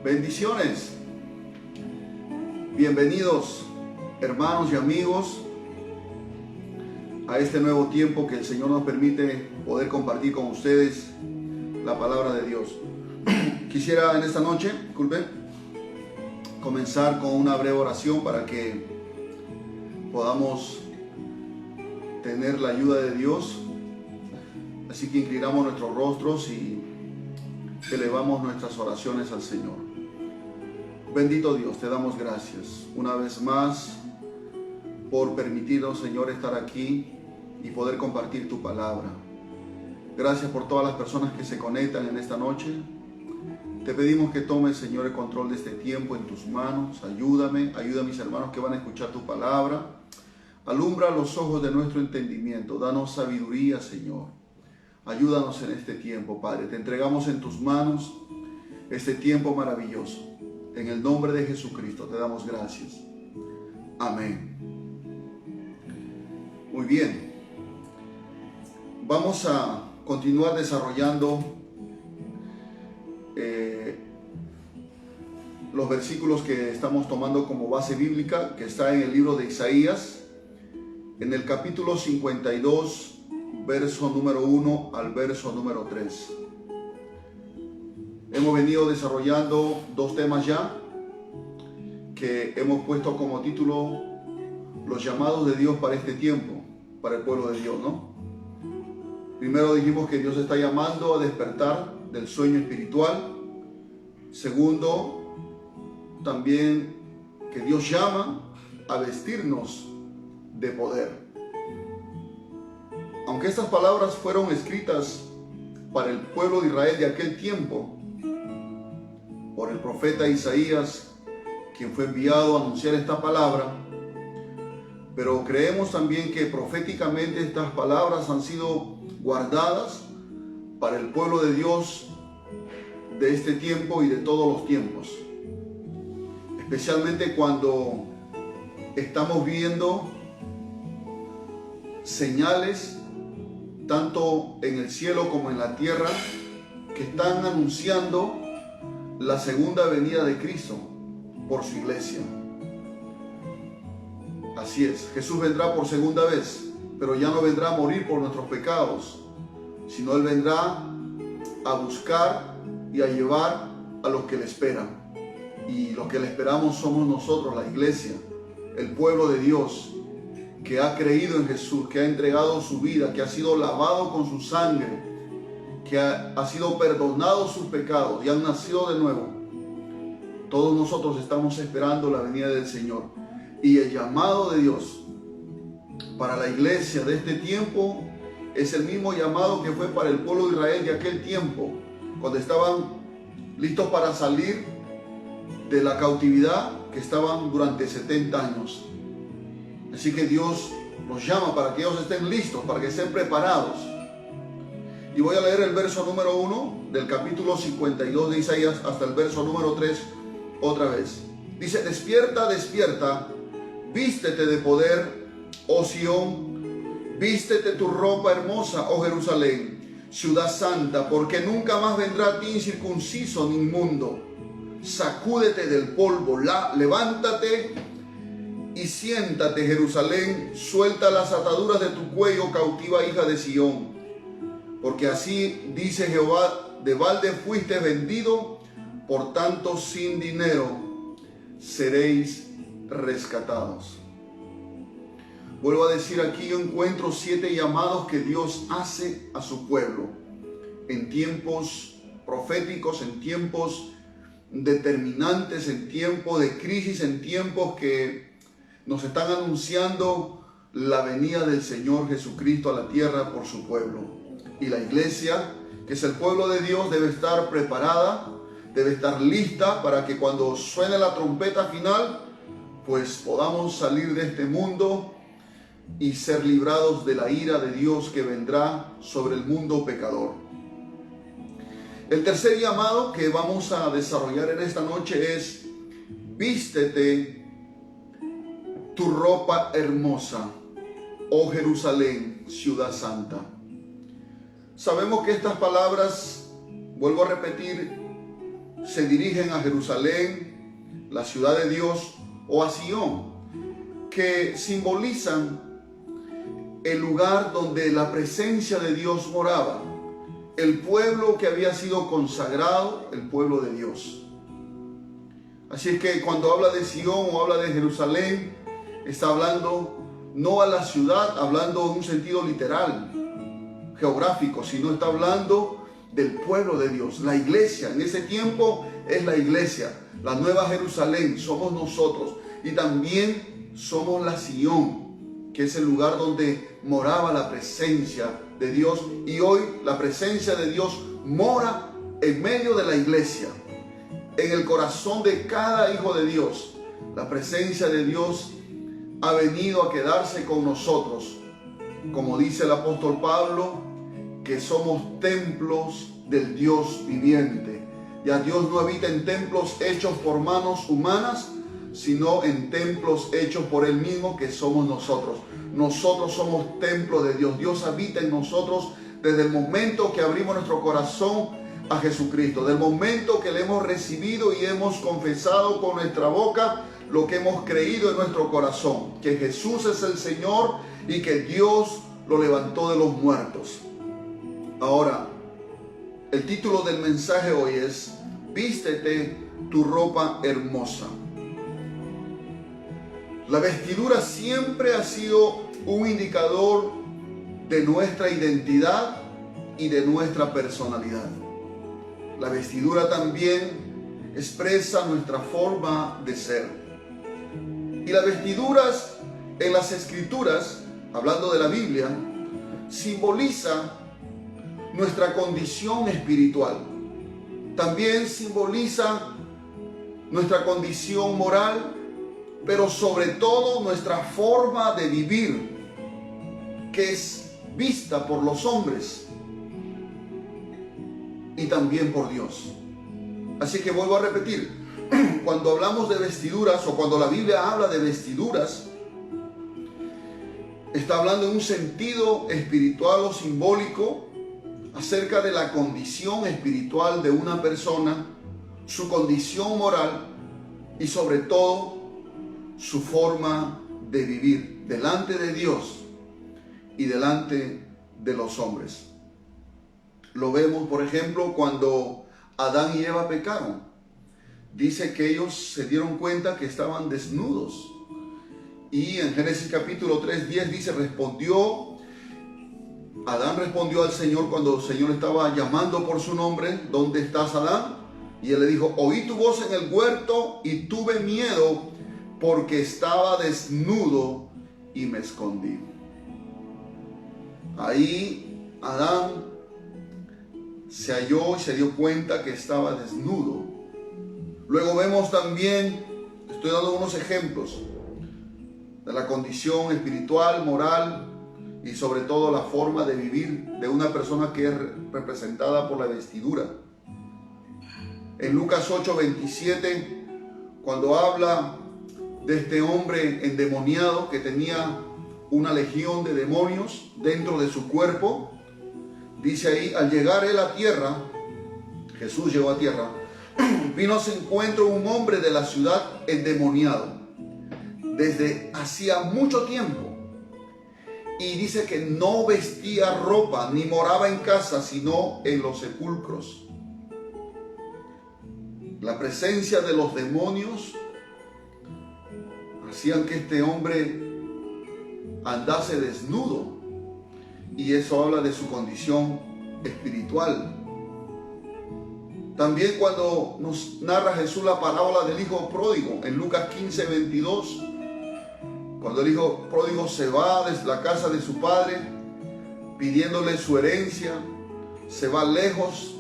Bendiciones. Bienvenidos, hermanos y amigos, a este nuevo tiempo que el Señor nos permite poder compartir con ustedes la palabra de Dios. Quisiera en esta noche, comenzar con una breve oración para que podamos tener la ayuda de Dios. Así que inclinamos nuestros rostros y elevamos nuestras oraciones al Señor. Bendito Dios, te damos gracias una vez más por permitirnos, Señor, estar aquí y poder compartir tu palabra. Gracias por todas las personas que se conectan en esta noche. Te pedimos que tomes, Señor, el control de este tiempo en tus manos. Ayúdame, ayuda a mis hermanos que van a escuchar tu palabra. Alumbra los ojos de nuestro entendimiento. Danos sabiduría, Señor. Ayúdanos en este tiempo, Padre. Te entregamos en tus manos este tiempo maravilloso. En el nombre de Jesucristo te damos gracias. Amén. Muy bien. Vamos a continuar desarrollando los versículos que estamos tomando como base bíblica, que está en el libro de Isaías, en el capítulo 52, verso número 1 al verso número 3. Hemos venido desarrollando dos temas ya, que hemos puesto como título los llamados de Dios para este tiempo, para el pueblo de Dios, ¿no? Primero dijimos que Dios está llamando a despertar del sueño espiritual. Segundo, también que Dios llama a vestirnos de poder. Aunque estas palabras fueron escritas para el pueblo de Israel de aquel tiempo, por el profeta Isaías, quien fue enviado a anunciar esta palabra, pero creemos también que proféticamente estas palabras han sido guardadas para el pueblo de Dios de este tiempo y de todos los tiempos, especialmente cuando estamos viendo señales tanto en el cielo como en la tierra que están anunciando la segunda venida de Cristo por su iglesia. Así es, Jesús vendrá por segunda vez, pero ya no vendrá a morir por nuestros pecados, sino Él vendrá a buscar y a llevar a los que le esperan. Y los que le esperamos somos nosotros, la iglesia, el pueblo de Dios, que ha creído en Jesús, que ha entregado su vida, que ha sido lavado con su sangre, que ha sido perdonado sus pecados y han nacido de nuevo. Todos nosotros estamos esperando la venida del Señor. Y el llamado de Dios para la iglesia de este tiempo es el mismo llamado que fue para el pueblo de Israel de aquel tiempo, cuando estaban listos para salir de la cautividad que estaban durante 70 años. Así que Dios los llama para que ellos estén listos, para que estén preparados. Y voy a leer el verso número 1 del capítulo 52 de Isaías hasta el verso número 3 otra vez. Dice: despierta, despierta, vístete de poder, oh Sión, vístete tu ropa hermosa, oh Jerusalén, ciudad santa, porque nunca más vendrá a ti incircunciso ni inmundo. Sacúdete del polvo, levántate y siéntate, Jerusalén, suelta las ataduras de tu cuello, cautiva hija de Sión. Porque así dice Jehová: de balde fuiste vendido, por tanto sin dinero seréis rescatados. Vuelvo a decir, aquí yo encuentro 7 llamados que Dios hace a su pueblo en tiempos proféticos, en tiempos determinantes, en tiempos de crisis, en tiempos que nos están anunciando la venida del Señor Jesucristo a la tierra por su pueblo. Y la iglesia, que es el pueblo de Dios, debe estar preparada, debe estar lista para que cuando suene la trompeta final, pues podamos salir de este mundo y ser librados de la ira de Dios que vendrá sobre el mundo pecador. El tercer llamado que vamos a desarrollar en esta noche es: vístete tu ropa hermosa, oh Jerusalén, ciudad santa. Sabemos que estas palabras, vuelvo a repetir, se dirigen a Jerusalén, la ciudad de Dios, o a Sión, que simbolizan el lugar donde la presencia de Dios moraba, el pueblo que había sido consagrado, el pueblo de Dios. Así es que cuando habla de Sión o habla de Jerusalén, está hablando no a la ciudad, hablando en un sentido literal, geográfico, sino está hablando del pueblo de Dios. La iglesia en ese tiempo es la iglesia, la nueva Jerusalén, somos nosotros, y también somos la Sión, que es el lugar donde moraba la presencia de Dios, y hoy la presencia de Dios mora en medio de la iglesia, en el corazón de cada hijo de Dios. La presencia de Dios ha venido a quedarse con nosotros, como dice el apóstol Pablo, que somos templos del Dios viviente. Ya Dios no habita en templos hechos por manos humanas, sino en templos hechos por Él mismo, que somos nosotros. Nosotros somos templo de Dios. Dios habita en nosotros desde el momento que abrimos nuestro corazón a Jesucristo, del momento que le hemos recibido y hemos confesado con nuestra boca lo que hemos creído en nuestro corazón, que Jesús es el Señor y que Dios lo levantó de los muertos. Ahora, el título del mensaje hoy es: vístete tu ropa hermosa. La vestidura siempre ha sido un indicador de nuestra identidad y de nuestra personalidad. La vestidura también expresa nuestra forma de ser. Y las vestiduras en las Escrituras, hablando de la Biblia, simboliza nuestra condición espiritual. También simboliza nuestra condición moral, pero sobre todo nuestra forma de vivir, que es vista por los hombres y también por Dios. Así que vuelvo a repetir, cuando hablamos de vestiduras, o cuando la Biblia habla de vestiduras, está hablando en un sentido espiritual o simbólico acerca de la condición espiritual de una persona, su condición moral y sobre todo su forma de vivir delante de Dios y delante de los hombres. Lo vemos, por ejemplo, cuando Adán y Eva pecaron. Dice que ellos se dieron cuenta que estaban desnudos. Y en Génesis capítulo 3:10 dice, Adán respondió al Señor cuando el Señor estaba llamando por su nombre: ¿dónde estás, Adán? Y él le dijo: oí tu voz en el huerto y tuve miedo porque estaba desnudo y me escondí. Ahí Adán se halló y se dio cuenta que estaba desnudo. Luego vemos también, estoy dando unos ejemplos de la condición espiritual, moral y sobre todo la forma de vivir de una persona que es representada por la vestidura. En Lucas 8:27, cuando habla de este hombre endemoniado que tenía una legión de demonios dentro de su cuerpo, dice ahí: al llegar él a tierra, Jesús llegó a tierra, vino a su encuentro un hombre de la ciudad endemoniado desde hacía mucho tiempo, y dice que no vestía ropa ni moraba en casa, sino en los sepulcros. La presencia de los demonios hacían que este hombre andase desnudo, y eso habla de su condición espiritual. También cuando nos narra Jesús la parábola del hijo pródigo en Lucas 15:22, cuando el hijo pródigo se va desde la casa de su padre pidiéndole su herencia, se va lejos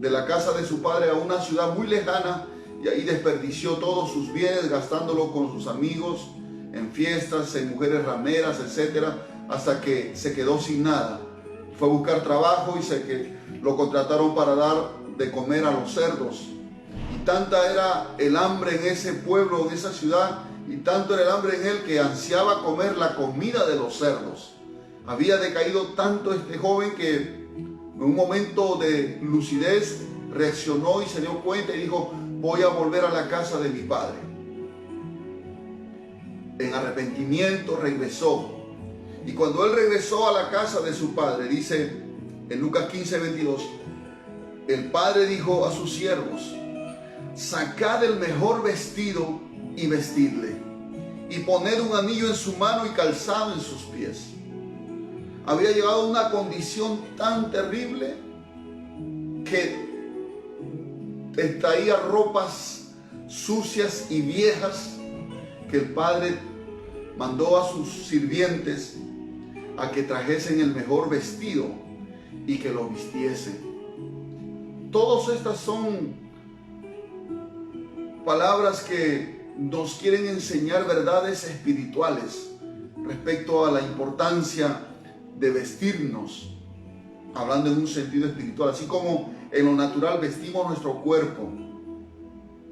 de la casa de su padre a una ciudad muy lejana, y ahí desperdició todos sus bienes gastándolo con sus amigos en fiestas, en mujeres rameras, etcétera, hasta que se quedó sin nada. Fue a buscar trabajo y lo contrataron para dar de comer a los cerdos. Y tanta era el hambre en ese pueblo, en esa ciudad, y tanto era el hambre en él que ansiaba comer la comida de los cerdos. Había decaído tanto este joven que en un momento de lucidez reaccionó y se dio cuenta y dijo: voy a volver a la casa de mi padre. En arrepentimiento regresó. Y cuando él regresó a la casa de su padre, dice en Lucas 15:22, el padre dijo a sus siervos: sacad el mejor vestido y vestidle, y poned un anillo en su mano y calzado en sus pies. Había llegado a una condición tan terrible que traía ropas sucias y viejas, que el padre mandó a sus sirvientes a que trajesen el mejor vestido y que lo vistiesen. Todas estas son palabras que nos quieren enseñar verdades espirituales respecto a la importancia de vestirnos, hablando en un sentido espiritual. Así como en lo natural vestimos nuestro cuerpo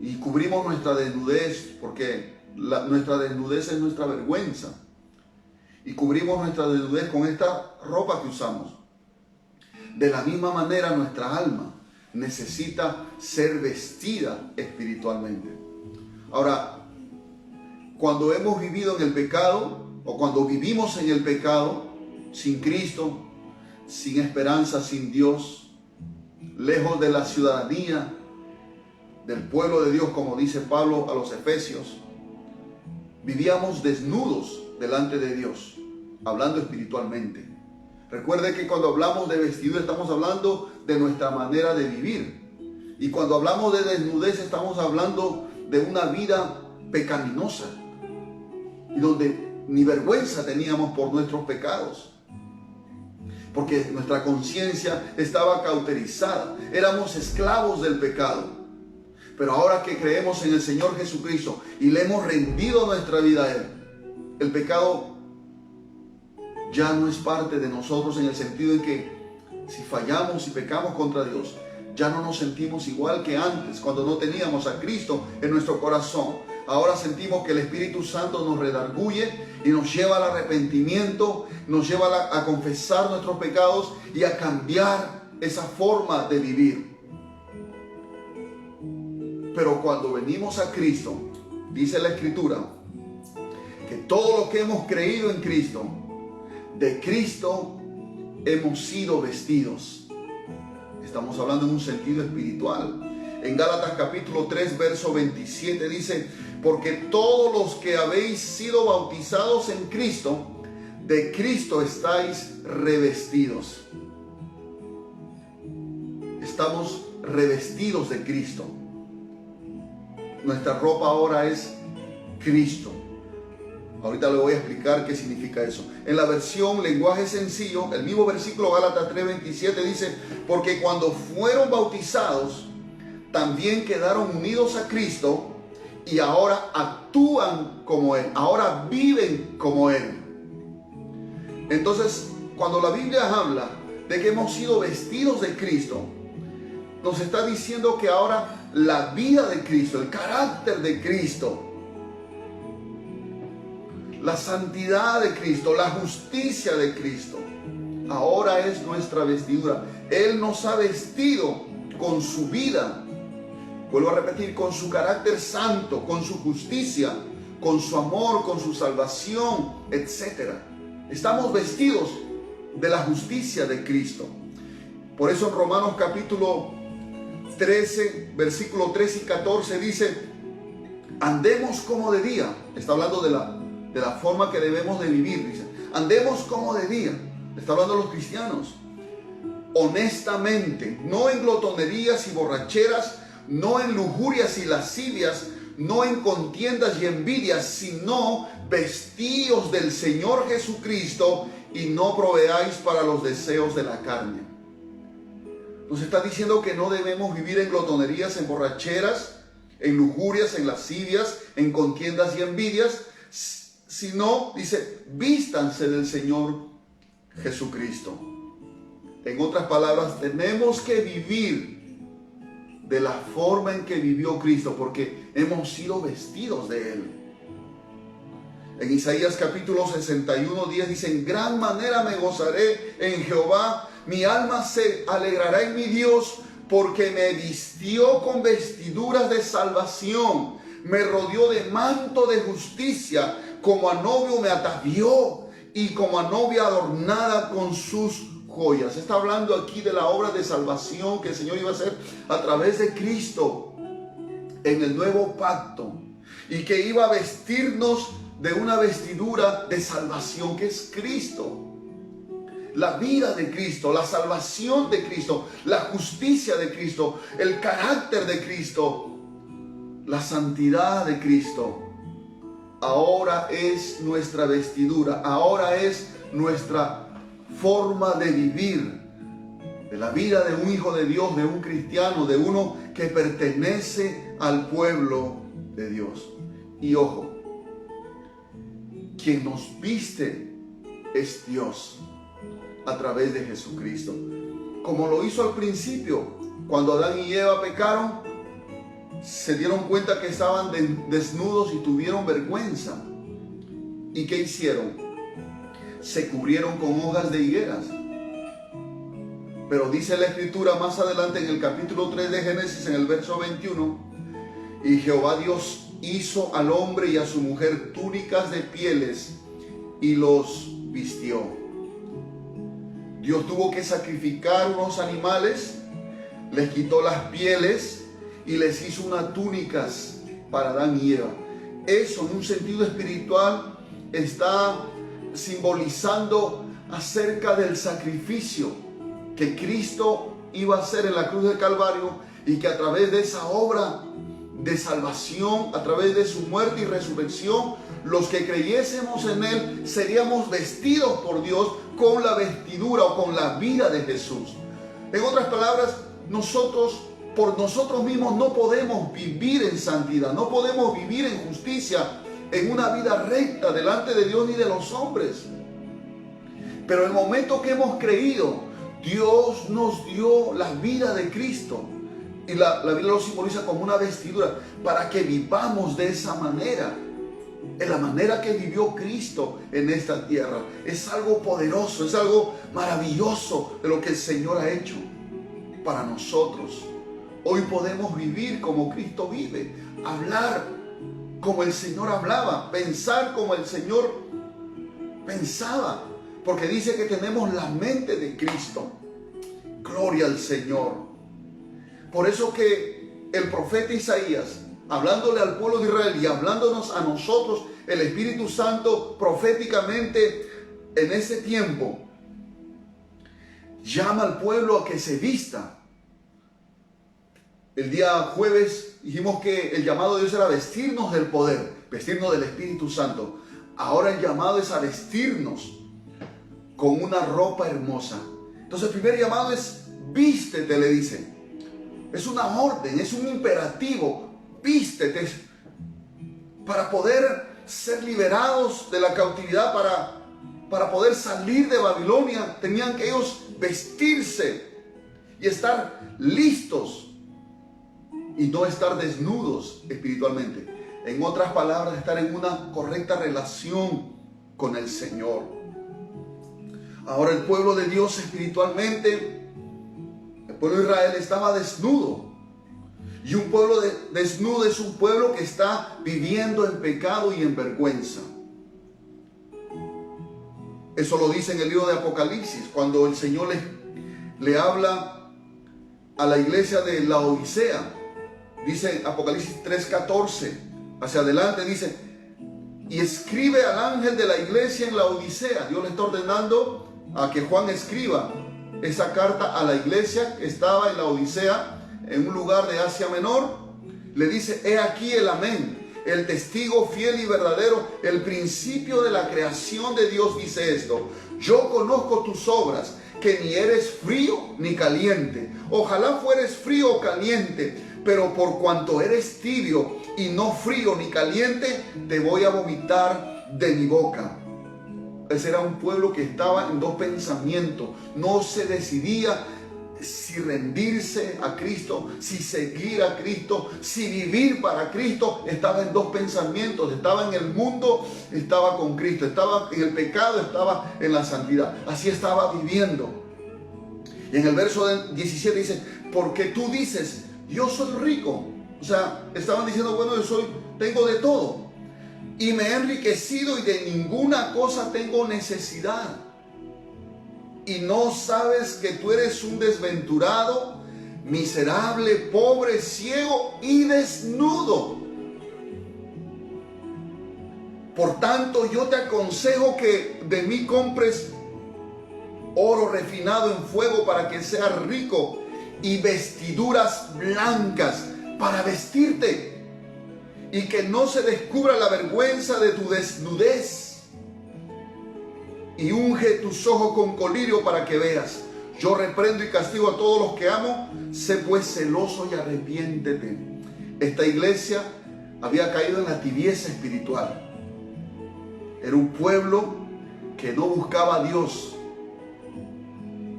y cubrimos nuestra desnudez, porque nuestra desnudez es nuestra vergüenza, y cubrimos nuestra desnudez con esta ropa que usamos. De la misma manera, nuestra alma necesita ser vestida espiritualmente. Ahora, cuando hemos vivido en el pecado, o cuando vivimos en el pecado, sin Cristo, sin esperanza, sin Dios, lejos de la ciudadanía del pueblo de Dios, como dice Pablo a los Efesios, vivíamos desnudos delante de Dios, hablando espiritualmente. Recuerde que cuando hablamos de vestidura estamos hablando de nuestra manera de vivir. Y cuando hablamos de desnudez estamos hablando de una vida pecaminosa, y donde ni vergüenza teníamos por nuestros pecados, porque nuestra conciencia estaba cauterizada. Éramos esclavos del pecado. Pero ahora que creemos en el Señor Jesucristo y le hemos rendido nuestra vida a Él, el pecado ya no es parte de nosotros, en el sentido en que si fallamos y pecamos contra Dios, ya no nos sentimos igual que antes, cuando no teníamos a Cristo en nuestro corazón. Ahora sentimos que el Espíritu Santo nos redarguye y nos lleva al arrepentimiento, nos lleva a confesar nuestros pecados y a cambiar esa forma de vivir. Pero cuando venimos a Cristo, dice la Escritura, que todos los que hemos creído en Cristo, de Cristo hemos sido vestidos. Estamos hablando en un sentido espiritual. En Gálatas capítulo 3, verso 27 dice: porque todos los que habéis sido bautizados en Cristo, de Cristo estáis revestidos. Estamos revestidos de Cristo. Nuestra ropa ahora es Cristo. Ahorita le voy a explicar qué significa eso. En la versión lenguaje sencillo, el mismo versículo Gálatas 3:27 dice: porque cuando fueron bautizados, también quedaron unidos a Cristo y ahora actúan como Él, ahora viven como Él. Entonces, cuando la Biblia habla de que hemos sido vestidos de Cristo, nos está diciendo que ahora la vida de Cristo, el carácter de Cristo, la santidad de Cristo, la justicia de Cristo, ahora es nuestra vestidura. Él nos ha vestido con su vida, vuelvo a repetir, con su carácter santo, con su justicia, con su amor, con su salvación, etc. Estamos vestidos de la justicia de Cristo. Por eso en Romanos capítulo 13, versículo 13 y 14 dice: andemos como de día. Está hablando de la forma que debemos de vivir. Dice: andemos como de día. Está hablando de los cristianos. Honestamente, no en glotonerías y borracheras, no en lujurias y lascivias, no en contiendas y envidias, sino vestíos del Señor Jesucristo y no proveáis para los deseos de la carne. Nos está diciendo que no debemos vivir en glotonerías, en borracheras, en lujurias, en lascivias, en contiendas y envidias, sino, dice, vístanse del Señor Jesucristo. En otras palabras, tenemos que vivir de la forma en que vivió Cristo, porque hemos sido vestidos de Él. En Isaías capítulo 61:10 dice: en gran manera me gozaré en Jehová, mi alma se alegrará en mi Dios, porque me vistió con vestiduras de salvación, me rodeó de manto de justicia, como a novio me atavió y como a novia adornada con sus joyas. Está hablando aquí de la obra de salvación que el Señor iba a hacer a través de Cristo en el nuevo pacto, y que iba a vestirnos de una vestidura de salvación que es Cristo. La vida de Cristo, la salvación de Cristo, la justicia de Cristo, el carácter de Cristo, la santidad de Cristo. Ahora es nuestra vestidura, ahora es nuestra forma de vivir, de la vida de un hijo de Dios, de un cristiano, de uno que pertenece al pueblo de Dios. Y ojo, quien nos viste es Dios a través de Jesucristo. Como lo hizo al principio, cuando Adán y Eva pecaron, se dieron cuenta que estaban desnudos y tuvieron vergüenza. ¿Y qué hicieron? Se cubrieron con hojas de higueras. Pero dice la Escritura más adelante en el capítulo 3 de Génesis, en el verso 21, y Jehová Dios hizo al hombre y a su mujer túnicas de pieles y los vistió. Dios tuvo que sacrificar unos animales, les quitó las pieles y les hizo unas túnicas para Adán y Eva. Eso, en un sentido espiritual, está simbolizando acerca del sacrificio que Cristo iba a hacer en la cruz del Calvario, y que a través de esa obra de salvación, a través de su muerte y resurrección, los que creyésemos en Él seríamos vestidos por Dios con la vestidura o con la vida de Jesús. En otras palabras, nosotros por nosotros mismos no podemos vivir en santidad, no podemos vivir en justicia, en una vida recta delante de Dios ni de los hombres. Pero en el momento que hemos creído, Dios nos dio la vida de Cristo, y la Biblia lo simboliza como una vestidura para que vivamos de esa manera, en la manera que vivió Cristo en esta tierra. Es algo poderoso, es algo maravilloso de lo que el Señor ha hecho para nosotros. Hoy podemos vivir como Cristo vive, hablar como el Señor hablaba, pensar como el Señor pensaba, porque dice que tenemos la mente de Cristo. Gloria al Señor. Por eso que el profeta Isaías, hablándole al pueblo de Israel y hablándonos a nosotros, el Espíritu Santo proféticamente en ese tiempo, llama al pueblo a que se vista. El día jueves dijimos que el llamado de Dios era vestirnos del poder, vestirnos del Espíritu Santo. Ahora el llamado es a vestirnos con una ropa hermosa. Entonces el primer llamado es vístete, le dice. Es una orden, es un imperativo. Vístete para poder ser liberados de la cautividad, para poder salir de Babilonia. Tenían que ellos vestirse y estar listos y no estar desnudos espiritualmente. En otras palabras, estar en una correcta relación con el Señor. Ahora el pueblo de Dios espiritualmente, el pueblo de Israel estaba desnudo. Y un pueblo desnudo es un pueblo que está viviendo en pecado y en vergüenza. Eso lo dice en el libro de Apocalipsis, cuando el Señor le habla a la iglesia de Laodicea. Dice Apocalipsis 3:14, hacia adelante dice: y escribe al ángel de la iglesia en Laodicea. Dios le está ordenando a que Juan escriba esa carta a la iglesia que estaba en Laodicea, en un lugar de Asia Menor. Le dice: he aquí el amén, el testigo fiel y verdadero, el principio de la creación de Dios, dice esto: yo conozco tus obras, que ni eres frío ni caliente. Ojalá fueres frío o caliente, pero por cuanto eres tibio y no frío ni caliente, te voy a vomitar de mi boca. Ese era un pueblo que estaba en dos pensamientos. No se decidía si rendirse a Cristo, si seguir a Cristo, si vivir para Cristo. Estaba en dos pensamientos. Estaba en el mundo, estaba con Cristo. Estaba en el pecado, estaba en la santidad. Así estaba viviendo. Y en el verso 17 dice, porque tú dices, yo soy rico. O sea, estaban diciendo, bueno, tengo de todo. Y me he enriquecido y de ninguna cosa tengo necesidad. Y no sabes que tú eres un desventurado, miserable, pobre, ciego y desnudo. Por tanto, yo te aconsejo que de mí compres oro refinado en fuego para que seas rico, y vestiduras blancas para vestirte, y que no se descubra la vergüenza de tu desnudez. Y unge tus ojos con colirio para que veas. Yo reprendo y castigo a todos los que amo. Sé pues celoso y arrepiéntete. Esta iglesia había caído en la tibieza espiritual. Era un pueblo que no buscaba a Dios,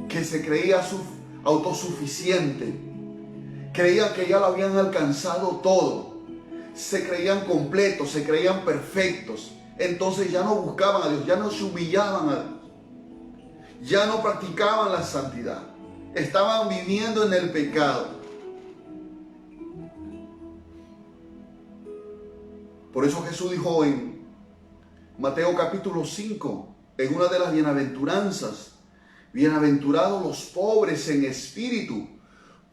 que se creía autosuficiente, creían que ya lo habían alcanzado todo, se creían completos, se creían perfectos. Entonces ya no buscaban a Dios, ya no se humillaban a Dios, ya no practicaban la santidad, estaban viviendo en el pecado. Por eso Jesús dijo en Mateo capítulo 5, en una de las bienaventuranzas, bienaventurados los pobres en espíritu,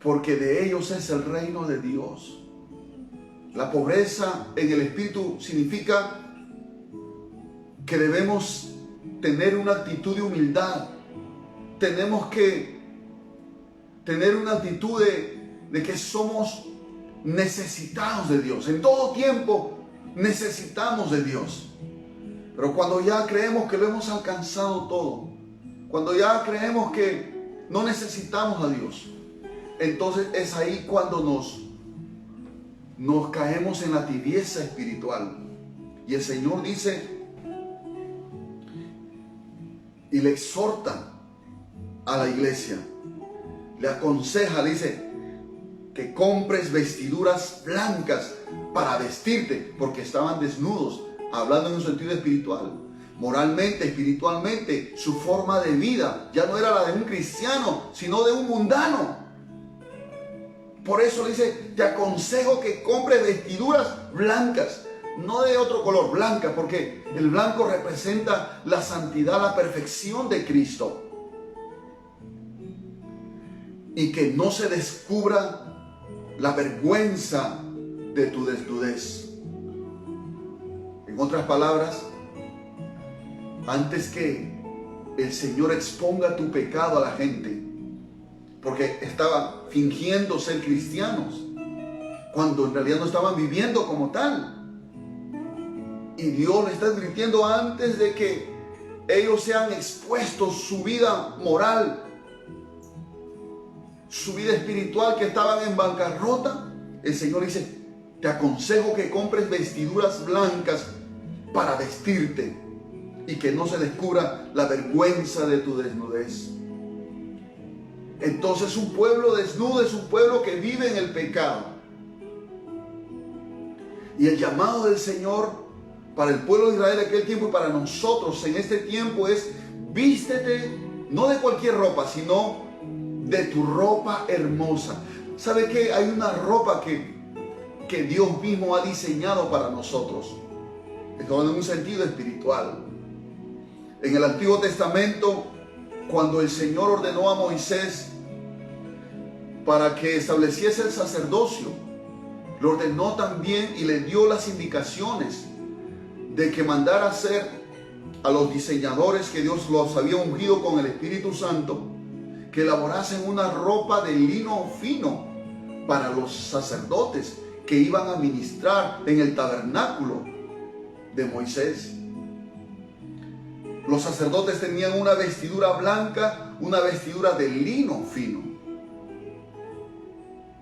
porque de ellos es el reino de Dios. La pobreza en el espíritu significa que debemos tener una actitud de humildad. Tenemos que tener una actitud de que somos necesitados de Dios. En todo tiempo necesitamos de Dios. Pero cuando ya creemos que lo hemos alcanzado todo, cuando ya creemos que no necesitamos a Dios, entonces es ahí cuando nos caemos en la tibieza espiritual. Y el Señor dice y le exhorta a la iglesia, le aconseja, le dice que compres vestiduras blancas para vestirte, porque estaban desnudos, hablando en un sentido espiritual. Moralmente, espiritualmente, su forma de vida ya no era la de un cristiano, sino de un mundano. Por eso le dice, te aconsejo que compres vestiduras blancas, no de otro color, blanca, porque el blanco representa la santidad, la perfección de Cristo. Y que no se descubra la vergüenza de tu desnudez. En otras palabras, antes que el Señor exponga tu pecado a la gente, porque estaban fingiendo ser cristianos, cuando en realidad no estaban viviendo como tal. Y Dios le está advirtiendo antes de que ellos sean expuestos, su vida moral, su vida espiritual, que estaban en bancarrota. El Señor dice, te aconsejo que compres vestiduras blancas para vestirte y que no se descubra la vergüenza de tu desnudez. Entonces un pueblo desnudo es un pueblo que vive en el pecado. Y el llamado del Señor para el pueblo de Israel de aquel tiempo y para nosotros en este tiempo es: vístete no de cualquier ropa, sino de tu ropa hermosa. ¿Sabe qué? Hay una ropa que Dios mismo ha diseñado para nosotros. Esto en un sentido espiritual. En el Antiguo Testamento, cuando el Señor ordenó a Moisés para que estableciese el sacerdocio, lo ordenó también y le dio las indicaciones de que mandara hacer a los diseñadores que Dios los había ungido con el Espíritu Santo, que elaborasen una ropa de lino fino para los sacerdotes que iban a ministrar en el tabernáculo de Moisés. Los sacerdotes tenían una vestidura blanca, una vestidura de lino fino.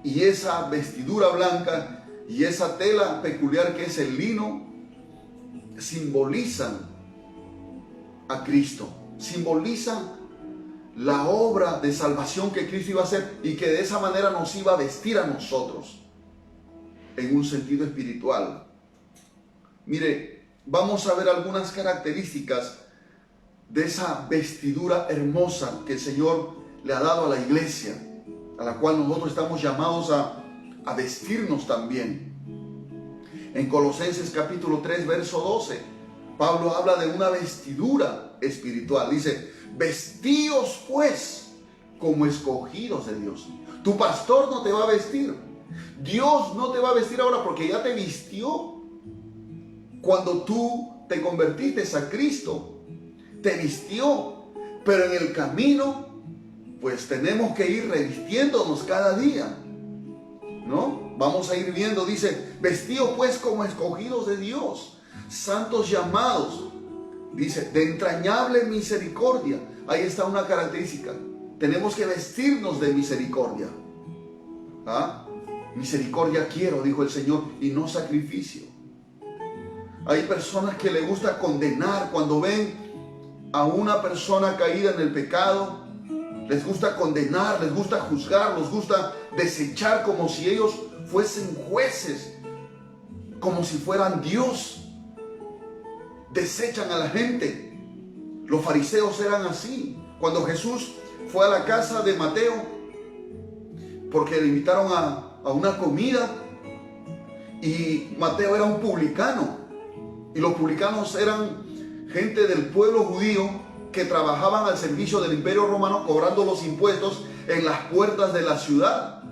Y esa vestidura blanca y esa tela peculiar que es el lino simbolizan a Cristo, simbolizan la obra de salvación que Cristo iba a hacer y que de esa manera nos iba a vestir a nosotros en un sentido espiritual. Mire, vamos a ver algunas características de esa vestidura hermosa que el Señor le ha dado a la iglesia, a la cual nosotros estamos llamados a vestirnos también. En Colosenses capítulo 3, verso 12, Pablo habla de una vestidura espiritual. Dice, vestíos pues como escogidos de Dios. Tu pastor no te va a vestir. Dios no te va a vestir ahora porque ya te vistió. Cuando tú te convertiste a Cristo, te vistió. Pero en el camino, pues tenemos que ir revistiéndonos cada día, ¿no? Vamos a ir viendo, dice, vestidos pues como escogidos de Dios, santos llamados, dice, de entrañable misericordia. Ahí está una característica. Tenemos que vestirnos de misericordia. ¿Ah? Misericordia quiero, dijo el Señor, y no sacrificio. Hay personas que les gusta condenar cuando ven a una persona caída en el pecado. Les gusta condenar, les gusta juzgar, les gusta desechar como si ellos fuesen jueces, como si fueran Dios. Desechan a la gente. Los fariseos eran así. Cuando Jesús fue a la casa de Mateo, porque le invitaron a una comida, y Mateo era un publicano, y los publicanos eran gente del pueblo judío que trabajaban al servicio del Imperio Romano, cobrando los impuestos en las puertas de la ciudad.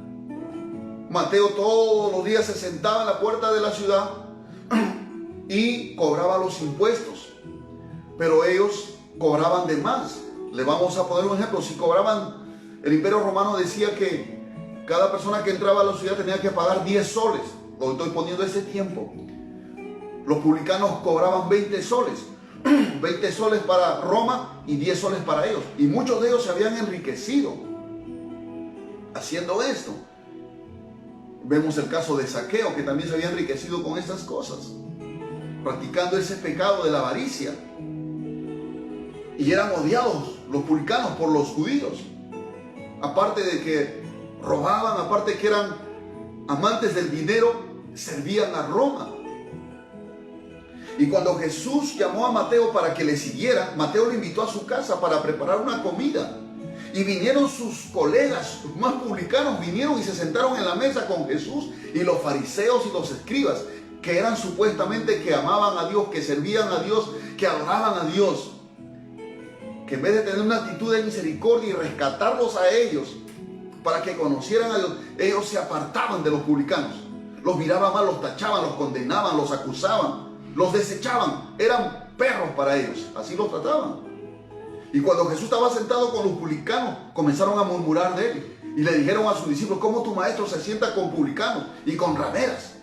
Mateo todos los días se sentaba en la puerta de la ciudad y cobraba los impuestos, pero ellos cobraban de más. Le vamos a poner un ejemplo. Si cobraban, el Imperio Romano decía que cada persona que entraba a la ciudad tenía que pagar 10 soles. Lo estoy poniendo ese tiempo. Los publicanos cobraban 20 soles. 20 soles para Roma y 10 soles para ellos. Y muchos de ellos se habían enriquecido haciendo esto. Vemos el caso de Zaqueo, que también se había enriquecido con estas cosas, practicando ese pecado de la avaricia. Y eran odiados los publicanos por los judíos. Aparte de que robaban, aparte de que eran amantes del dinero, servían a Roma. Y cuando Jesús llamó a Mateo para que le siguiera, Mateo le invitó a su casa para preparar una comida. Y vinieron sus colegas más publicanos, vinieron y se sentaron en la mesa con Jesús y los fariseos y los escribas, que eran supuestamente que amaban a Dios, que servían a Dios, que adoraban a Dios. Que en vez de tener una actitud de misericordia y rescatarlos a ellos para que conocieran a Dios, ellos se apartaban de los publicanos. Los miraban mal, los tachaban, los condenaban, los acusaban, los desechaban. Eran perros para ellos, así los trataban. Y cuando Jesús estaba sentado con los publicanos, comenzaron a murmurar de él. Y le dijeron a sus discípulos, ¿cómo tu maestro se sienta con publicanos y con rameras,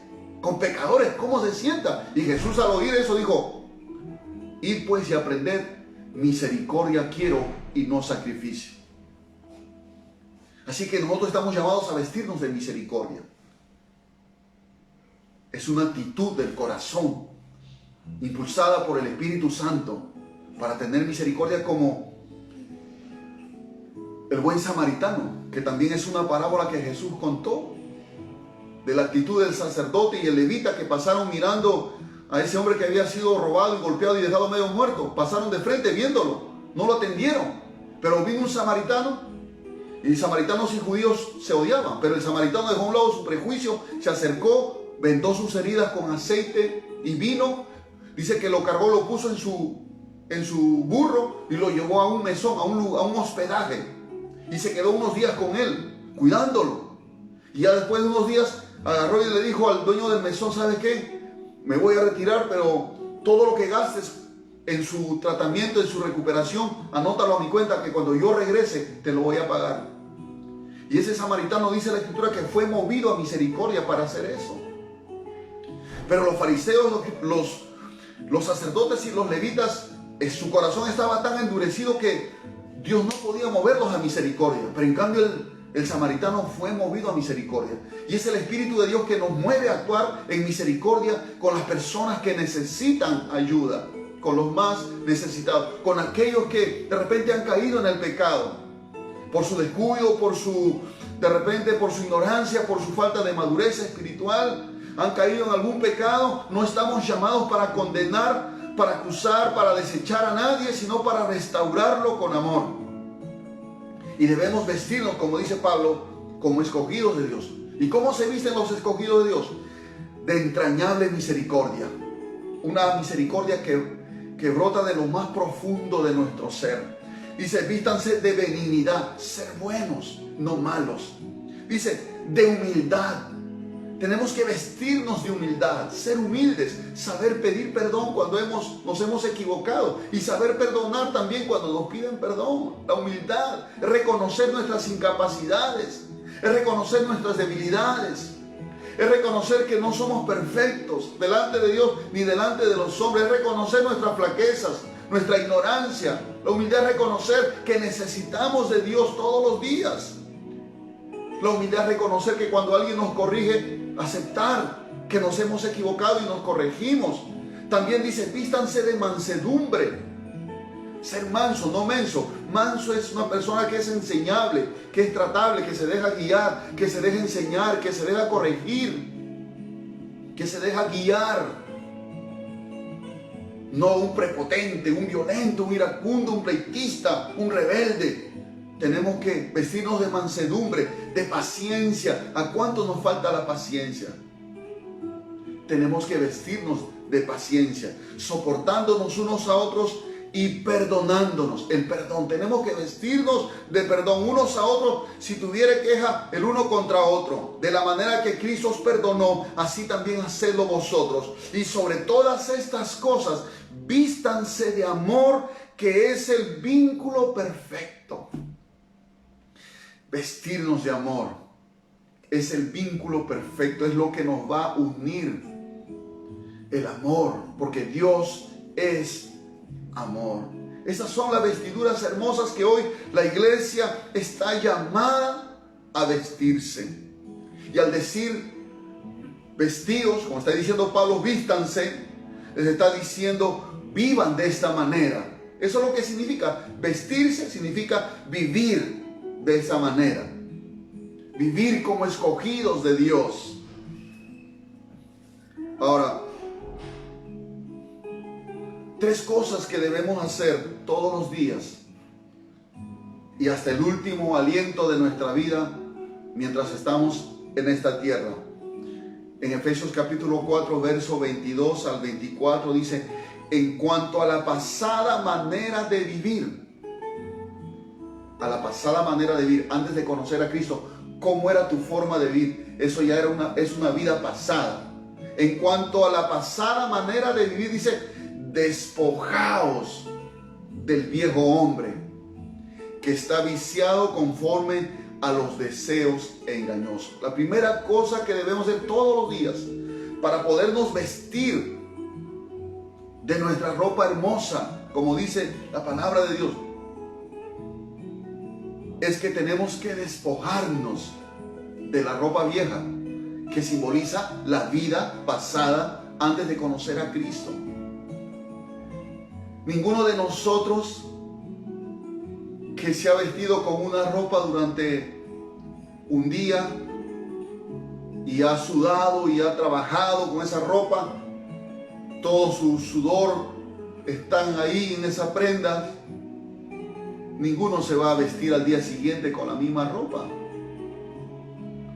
con pecadores? ¿Cómo se sienta? Y Jesús, al oír eso, dijo, id pues y aprended, misericordia quiero y no sacrificio. Así que nosotros estamos llamados a vestirnos de misericordia. Es una actitud del corazón, impulsada por el Espíritu Santo, para tener misericordia, como el buen samaritano, que también es una parábola que Jesús contó, de la actitud del sacerdote y el levita que pasaron mirando a ese hombre que había sido robado y golpeado y dejado medio muerto. Pasaron de frente viéndolo, no lo atendieron. Pero vino un samaritano, y samaritanos y judíos se odiaban, pero el samaritano dejó a un lado su prejuicio, se acercó, vendó sus heridas con aceite y vino. Dice que lo cargó, lo puso en su burro y lo llevó a un mesón, a un hospedaje, y se quedó unos días con él, cuidándolo. Y ya después de unos días agarró y le dijo al dueño del mesón, ¿sabes qué? Me voy a retirar, pero todo lo que gastes en su tratamiento, en su recuperación, anótalo a mi cuenta, que cuando yo regrese te lo voy a pagar. Y ese samaritano, dice la Escritura, que fue movido a misericordia para hacer eso. Pero los fariseos, los sacerdotes y los levitas, su corazón estaba tan endurecido que Dios no podía moverlos a misericordia. Pero en cambio el samaritano fue movido a misericordia. Y es el Espíritu de Dios que nos mueve a actuar en misericordia con las personas que necesitan ayuda, con los más necesitados, con aquellos que de repente han caído en el pecado, por su descuido, de repente por su ignorancia, por su falta de madurez espiritual, han caído en algún pecado. No estamos llamados para condenar, para acusar, para desechar a nadie, sino para restaurarlo con amor. Y debemos vestirnos, como dice Pablo, como escogidos de Dios. ¿Y cómo se visten los escogidos de Dios? De entrañable misericordia. Una misericordia que brota de lo más profundo de nuestro ser. Dice, vístanse de benignidad, ser buenos, no malos. Dice, de humildad. Tenemos que vestirnos de humildad, ser humildes, saber pedir perdón cuando nos hemos equivocado y saber perdonar también cuando nos piden perdón. La humildad es reconocer nuestras incapacidades, es reconocer nuestras debilidades, es reconocer que no somos perfectos delante de Dios ni delante de los hombres, es reconocer nuestras flaquezas, nuestra ignorancia. La humildad es reconocer que necesitamos de Dios todos los días. La humildad es reconocer que cuando alguien nos corrige, aceptar que nos hemos equivocado y nos corregimos. También dice, vístanse de mansedumbre. Ser manso, no menso. Manso es una persona que es enseñable, que es tratable, que se deja guiar, que se deja enseñar, que se deja corregir, que se deja guiar. No un prepotente, un violento, un iracundo, un pleitista, un rebelde. Tenemos que vestirnos de mansedumbre, de paciencia. ¿A cuánto nos falta la paciencia? Tenemos que vestirnos de paciencia, soportándonos unos a otros y perdonándonos. El perdón, tenemos que vestirnos de perdón unos a otros. Si tuviere queja el uno contra otro, de la manera que Cristo os perdonó, así también hacedlo vosotros. Y sobre todas estas cosas, vístanse de amor, que es el vínculo perfecto. Vestirnos de amor es el vínculo perfecto, es lo que nos va a unir. El amor, porque Dios es amor. Esas son las vestiduras hermosas que hoy la iglesia está llamada a vestirse. Y al decir vestidos, como está diciendo Pablo, vístanse, les está diciendo vivan de esta manera. Eso es lo que significa. Vestirse significa vivir de esa manera, vivir como escogidos de Dios. Ahora, 3 cosas que debemos hacer todos los días y hasta el último aliento de nuestra vida mientras estamos en esta tierra. En Efesios capítulo 4, verso 22 al 24 dice, en cuanto a la pasada manera de vivir, antes de conocer a Cristo, ¿cómo era tu forma de vivir? Eso ya es una vida pasada. En cuanto a la pasada manera de vivir, dice, despojaos del viejo hombre que está viciado conforme a los deseos engañosos. La primera cosa que debemos hacer todos los días para podernos vestir de nuestra ropa hermosa, como dice la palabra de Dios, es que tenemos que despojarnos de la ropa vieja, que simboliza la vida pasada antes de conocer a Cristo. Ninguno de nosotros que se ha vestido con una ropa durante un día y ha sudado y ha trabajado con esa ropa, todo su sudor están ahí en esa prenda, ninguno se va a vestir al día siguiente con la misma ropa.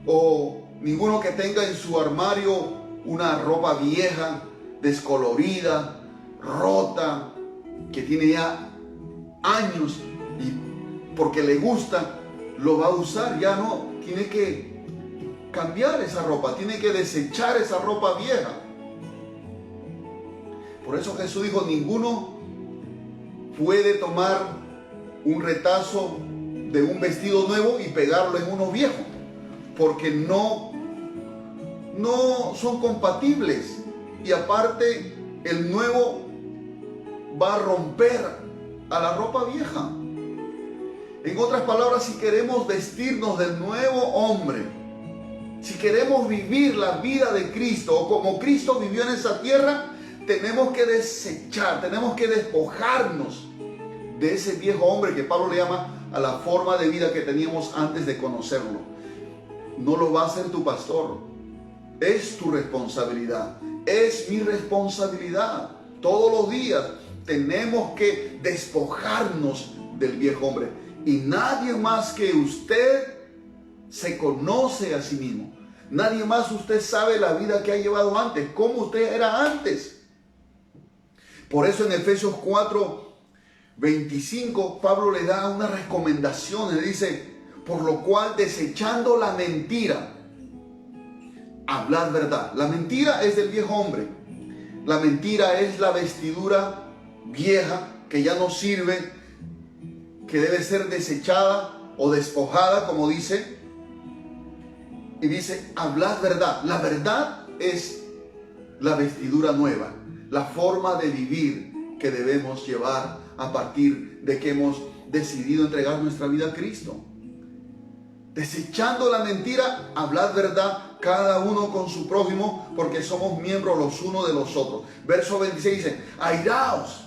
O ninguno que tenga en su armario una ropa vieja, descolorida, rota, que tiene ya años y porque le gusta, lo va a usar. Ya no, tiene que cambiar esa ropa, tiene que desechar esa ropa vieja. Por eso Jesús dijo, ninguno puede tomar un retazo de un vestido nuevo y pegarlo en uno viejo, porque no son compatibles, y aparte el nuevo va a romper a la ropa vieja. En otras palabras, si queremos vestirnos del nuevo hombre, si queremos vivir la vida de Cristo o como Cristo vivió en esa tierra, tenemos que desechar, tenemos que despojarnos de ese viejo hombre que Pablo le llama a la forma de vida que teníamos antes de conocerlo. No lo va a hacer tu pastor, es tu responsabilidad, es mi responsabilidad. Todos los días tenemos que despojarnos del viejo hombre. Y nadie más que usted se conoce a sí mismo. Nadie más usted sabe la vida que ha llevado antes, cómo usted era antes. Por eso en Efesios 4:25 Pablo le da unas recomendaciones. Dice, por lo cual desechando la mentira, hablad verdad. La mentira es del viejo hombre. La mentira es la vestidura vieja que ya no sirve, que debe ser desechada o despojada, como dice. Y dice, hablad verdad. La verdad es la vestidura nueva, la forma de vivir que debemos llevar a partir de que hemos decidido entregar nuestra vida a Cristo. Desechando la mentira, hablad verdad, cada uno con su prójimo, porque somos miembros los unos de los otros. Verso 26 dice, airaos,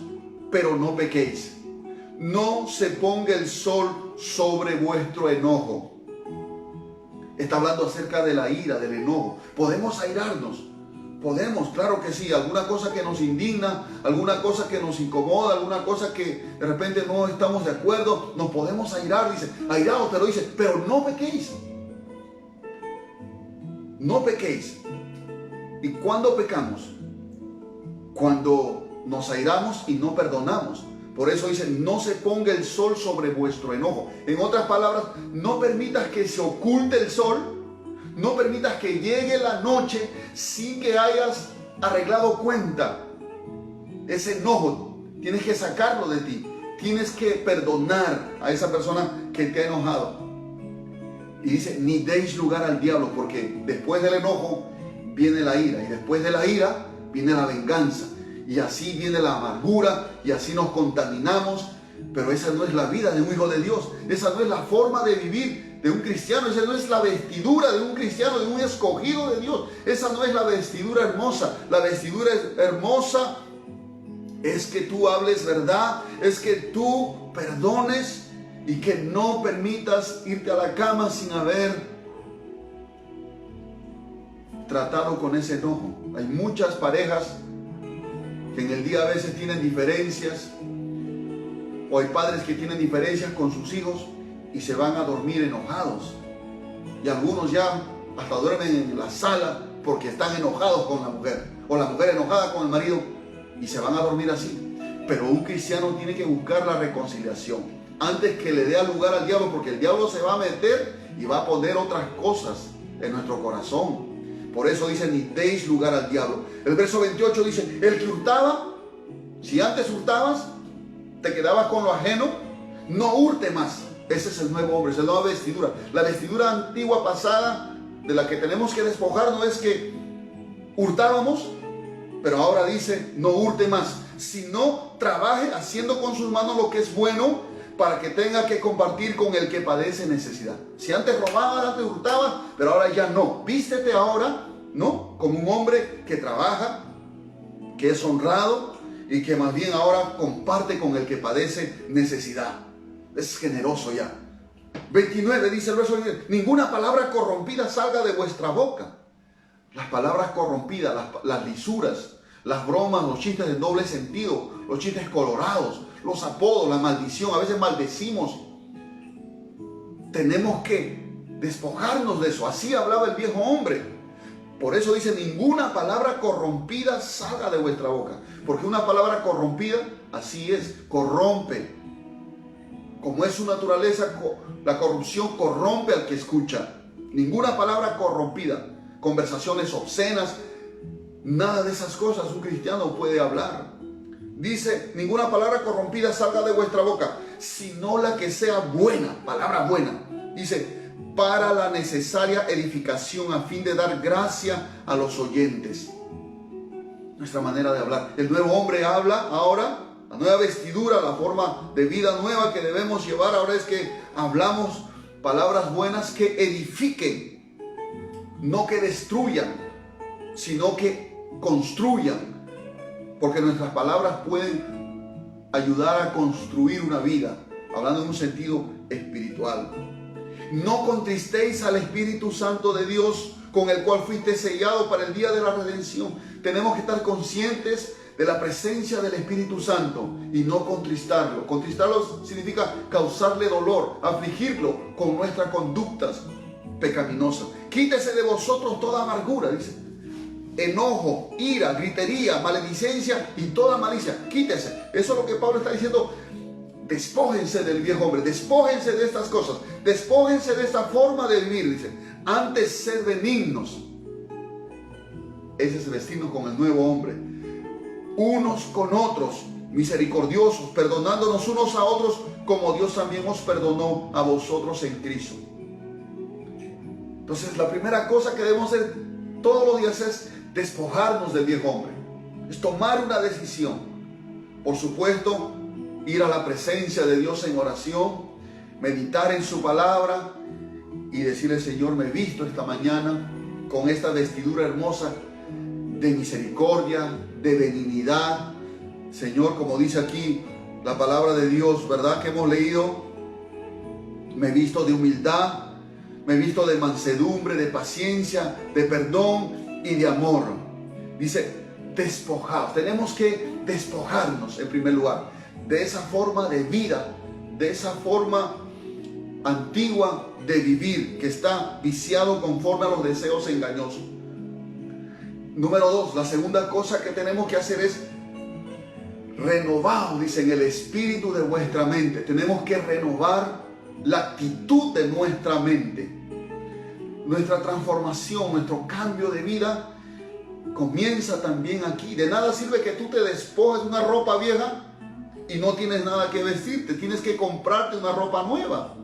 pero no pequéis. No se ponga el sol sobre vuestro enojo. Está hablando acerca de la ira, del enojo. ¿Podemos airarnos? Podemos, claro que sí. Alguna cosa que nos indigna, alguna cosa que nos incomoda, alguna cosa que de repente no estamos de acuerdo, nos podemos airar. Dice, airaos, pero dice, pero no pequéis. No pequéis. ¿Y cuándo pecamos? Cuando nos airamos y no perdonamos. Por eso dice, no se ponga el sol sobre vuestro enojo. En otras palabras, no permitas que se oculte el sol. No permitas que llegue la noche sin que hayas arreglado cuenta. Ese enojo, tienes que sacarlo de ti. Tienes que perdonar a esa persona que te ha enojado. Y dice, ni deis lugar al diablo, porque después del enojo viene la ira. Y después de la ira viene la venganza. Y así viene la amargura y así nos contaminamos. Pero esa no es la vida de un hijo de Dios. Esa no es la forma de vivir de un cristiano. Esa no es la vestidura de un cristiano, de un escogido de Dios. Esa no es la vestidura hermosa. La vestidura hermosa es que tú hables verdad, es que tú perdones y que no permitas irte a la cama sin haber tratado con ese enojo. Hay muchas parejas que en el día a veces tienen diferencias, o hay padres que tienen diferencias con sus hijos y se van a dormir enojados, y algunos ya hasta duermen en la sala porque están enojados con la mujer, o la mujer enojada con el marido, y se van a dormir así. Pero un cristiano tiene que buscar la reconciliación antes que le dé lugar al diablo, porque el diablo se va a meter y va a poner otras cosas en nuestro corazón. Por eso dice, ni deis lugar al diablo. El verso 28 dice, el que hurtaba, si antes hurtabas, te quedabas con lo ajeno, no hurte más. Ese es el nuevo hombre, esa es la nueva vestidura. La vestidura antigua pasada, de la que tenemos que despojarnos, es que hurtábamos, pero ahora dice, no hurte más, sino trabaje haciendo con sus manos lo que es bueno, para que tenga que compartir con el que padece necesidad. Si antes robabas, antes hurtabas, pero ahora ya no. Vístete ahora, ¿no?, como un hombre que trabaja, que es honrado y que más bien ahora comparte con el que padece necesidad. Es generoso ya. 29 dice el verso, ninguna palabra corrompida salga de vuestra boca. Las palabras corrompidas, las lisuras, las bromas, los chistes de doble sentido, los chistes colorados, los apodos, la maldición, a veces maldecimos. Tenemos que despojarnos de eso. Así hablaba el viejo hombre. Por eso dice, ninguna palabra corrompida salga de vuestra boca. Porque una palabra corrompida, así es, corrompe. Como es su naturaleza, la corrupción corrompe al que escucha. Ninguna palabra corrompida, conversaciones obscenas, nada de esas cosas un cristiano puede hablar. Dice, ninguna palabra corrompida salga de vuestra boca, sino la que sea buena, palabra buena. Dice, para la necesaria edificación, a fin de dar gracia a los oyentes. Nuestra manera de hablar. El nuevo hombre habla ahora, la nueva vestidura, la forma de vida nueva que debemos llevar ahora es que hablamos palabras buenas que edifiquen, no que destruyan, sino que construyan. Porque nuestras palabras pueden ayudar a construir una vida, hablando en un sentido espiritual. No contristéis al Espíritu Santo de Dios, con el cual fuiste sellado para el día de la redención. Tenemos que estar conscientes de la presencia del Espíritu Santo y no contristarlo. Contristarlo significa causarle dolor, afligirlo con nuestras conductas pecaminosas. Quítese de vosotros toda amargura, dice, enojo, ira, gritería, maledicencia y toda malicia. Quítese. Eso es lo que Pablo está diciendo. Despójense del viejo hombre, despójense de estas cosas, despójense de esta forma de vivir, dice. Antes ser benignos. Ese es vestirnos con el nuevo hombre. Unos con otros, misericordiosos, perdonándonos unos a otros, como Dios también os perdonó a vosotros en Cristo. Entonces, la primera cosa que debemos hacer todos los días es despojarnos del viejo hombre. Es tomar una decisión. Por supuesto, ir a la presencia de Dios en oración, meditar en su palabra y decirle: Señor, me he visto esta mañana con esta vestidura hermosa de misericordia, de benignidad. Señor, como dice aquí la palabra de Dios, ¿verdad? Que hemos leído, me he visto de humildad, me he visto de mansedumbre, de paciencia, de perdón y de amor. Dice, despojados. Tenemos que despojarnos en primer lugar de esa forma de vida, de esa forma antigua de vivir que está viciado conforme a los deseos engañosos. Número 2, la segunda cosa que tenemos que hacer es renovados, dice, en el espíritu de vuestra mente. Tenemos que renovar la actitud de nuestra mente. Nuestra transformación, nuestro cambio de vida comienza también aquí. De nada sirve que tú te despojes de una ropa vieja y no tienes nada que vestirte. Tienes que comprarte una ropa nueva.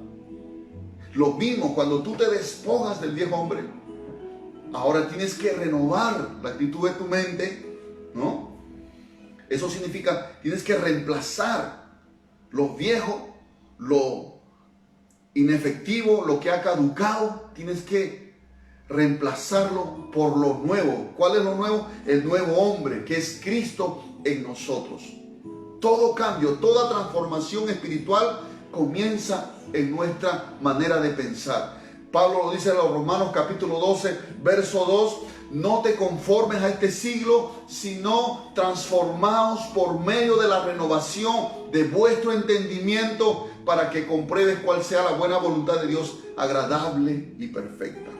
Lo mismo cuando tú te despojas del viejo hombre. Ahora tienes que renovar la actitud de tu mente, ¿no? Eso significa, tienes que reemplazar lo viejo, lo inefectivo, lo que ha caducado. Tienes que reemplazarlo por lo nuevo. ¿Cuál es lo nuevo? El nuevo hombre, que es Cristo en nosotros. Todo cambio, toda transformación espiritual comienza en nuestra manera de pensar. Pablo lo dice en los Romanos capítulo 12, verso 2, no te conformes a este siglo, sino transformaos por medio de la renovación de vuestro entendimiento, para que compruebes cuál sea la buena voluntad de Dios, agradable y perfecta.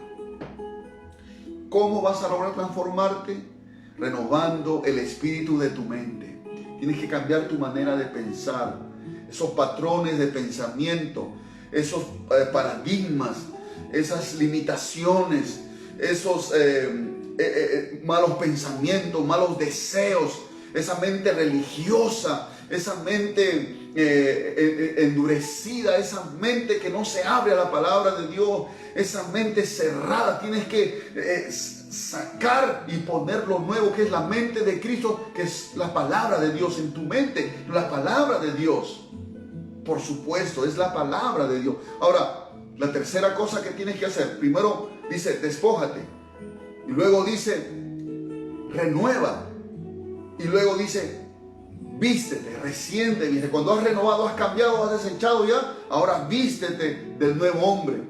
¿Cómo vas a lograr transformarte? Renovando el espíritu de tu mente. Tienes que cambiar tu manera de pensar, esos patrones de pensamiento, esos paradigmas, esas limitaciones, esos malos pensamientos, malos deseos, esa mente religiosa, esa mente endurecida, esa mente que no se abre a la palabra de Dios, esa mente cerrada. Tienes que sacar y poner lo nuevo, que es la mente de Cristo, que es la palabra de Dios en tu mente, la palabra de Dios. Por supuesto, es la palabra de Dios. Ahora, la tercera cosa que tienes que hacer, primero dice, despójate. Y luego dice, renueva. Y luego dice, vístete, reciente, vístete. Cuando has renovado, has cambiado, has desechado ya, ahora vístete del nuevo hombre.